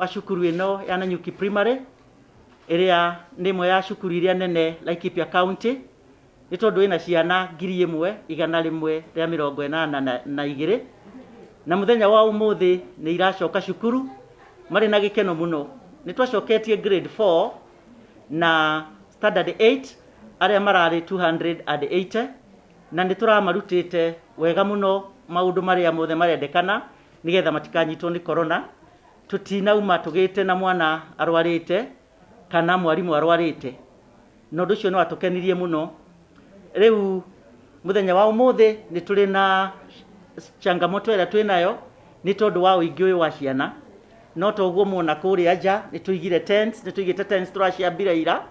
wa cukuru ino ya Nanyuki Primary iria nĩ imwe ya cukuru iria nene Laikipia County nĩ tondũ ina ciana 1,182 na muthenya wa umuthi nĩ iracoka cukuru marĩ na gĩkeno mũno. Nĩ twacoketie grade 4 na standard 8 arĩa mararĩ 280 na nĩ tũramarutĩte wega mũno maũndũ marĩa mothe marendekana nigetha matikanyitwo nĩ corona. Tutinauma tugĩte na mwana arwarĩte kana mwarimu arwarĩte, na ũndũ ũcio nĩ watũkenirie mũno. Rĩu muthenya wa umuthi nĩ tũrĩ na changamoto ĩrĩa twĩnayo nĩ tondũ wa ũingĩ ũyũ wa ciana, no toguo muona kũrĩa nja nĩ tũigire tents, nĩ tũigĩte tents tũraciambire ira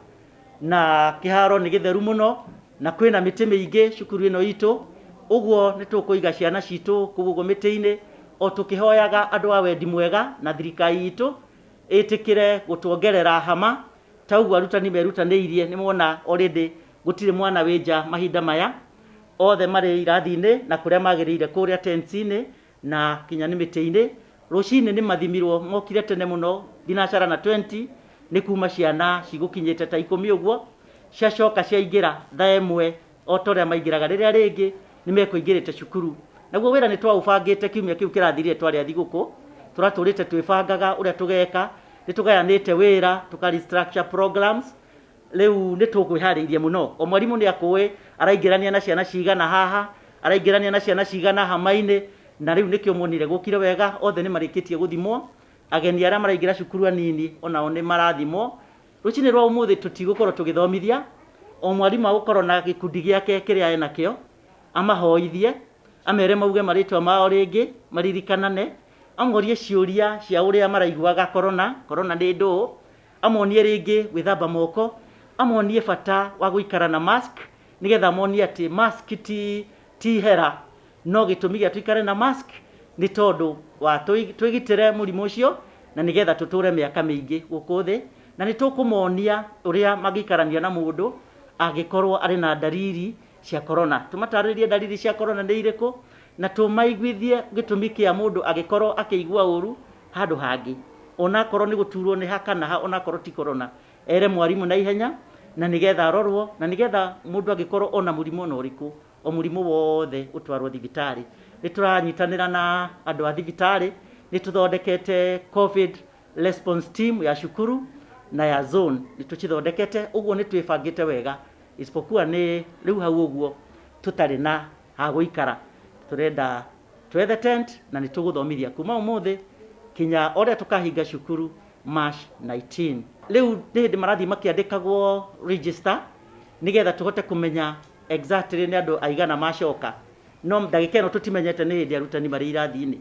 na kĩharo nĩ gĩtheru mũno na kwĩna mĩtĩ mĩingĩ cukuru ĩno itũ, ũguo nĩ tũkũiga ciana citũ kũu mĩtĩ-inĩ o tũkĩhoyaga andũ a wendi mwega na thirikari itũ ĩtĩkĩre gũtuongerera hama ta ũguo arutani merutanĩirie. Nĩ mona already gũtirĩ mwana wĩnja mahinda maya, othe marĩ irathi-inĩ na kũrĩa magĩrĩire kũrĩa tents-inĩ na kinya nĩ mĩtĩ-inĩ. Rũcinĩ nĩ mathimirwo mokire tene mũno thinacara na 20 nĩ kuma ciana cigũkinyĩte ta 10 ũguo, ciacoka ciaingĩra thaa 1 o ta ũrĩa maingĩraga rĩrĩa rĩngĩ nĩ mekũingĩrĩte cukuru. Naguo wĩra nĩ twaũbangĩte kiumia kĩu kĩrathirire twarĩ thigũkũ, tũratũrĩte twĩbangaga ũrĩa tũgeka, nĩ tũgayanĩte wĩra tũka restructure programs. Rĩu nĩ tũkwĩharĩirie mũno, o mwarimũ nĩ akũĩ araingĩrania na ciana cigana haha, araingĩrania na ciana cigana hama-inĩ, na rĩu nĩkĩo muonire gũkire wega, othe nĩ marĩkĩtie gũthimwo. Ageni arĩa maraingĩra cukuru anini onao nĩ marathimwo. Rũcinĩ rwa ũmũthĩ tũtigũkorwo tũgĩthomithia, o mwarimũ agũkorwo na gĩkundi gĩake kĩrĩa enakĩo, amahoithie, amere mauge marĩtwa mao rĩngĩ maririkanane, amorie ciũria cia ũrĩa maraiguaga corona nĩ ndũũ, amonie rĩngĩ gwĩthamba moko, amonie bata wa gũikara na mask, nigetha amonie atĩ mask ti hera, no gĩtũmi gĩa tũikare na mask nĩ tondũ wa twĩgitĩre mũrimũ ũcio na nigetha tũtũre mĩaka mĩingĩ gũkũ thĩ. Na nĩ tũkũmonia ũrĩa mangĩikarania na mũndũ angĩkorwo arĩ na dalili cia corona. Tũmatarĩrie dalili cia corona nĩ irĩkũ na tũmaiguithie gĩtũmi kĩa mũndũ agĩkorwo akĩigua ũru handũ hangĩ, onakorwo nĩ gũturwo nĩ ha kana ha, onakorwo ti corona, ere mwarimũ na ihenya na nigetha arorwo, na nigetha mũndũ angĩkorwo ona mũrimũ ona ũrĩkũ, o mũrimũ wothe ũtwarwo thibitarĩ. Nĩ tũranyitanĩra na andũ a thibitarĩ, nĩ tũthondekete COVID response team ya cukuru na ya zone, nĩ tũcithondekete, ũguo nĩ twĩbangĩte wega, isipokuwa nĩ rĩu hau ũguo tũtarĩ na ha gũikara. Tũrenda twethe tent na nĩ tũgũthomithia kuma ũmũthĩ kinya ũrĩa tũkahinga cukuru March 19. Rĩu nĩ hĩndĩ marathiĩ makĩandĩkagwo register nigetha tũhote kũmenya exactly nĩ andũ aigana macoka, no ndagĩka ĩno tũtimenyete nĩ hĩndĩ arutani marĩ irathi-inĩ.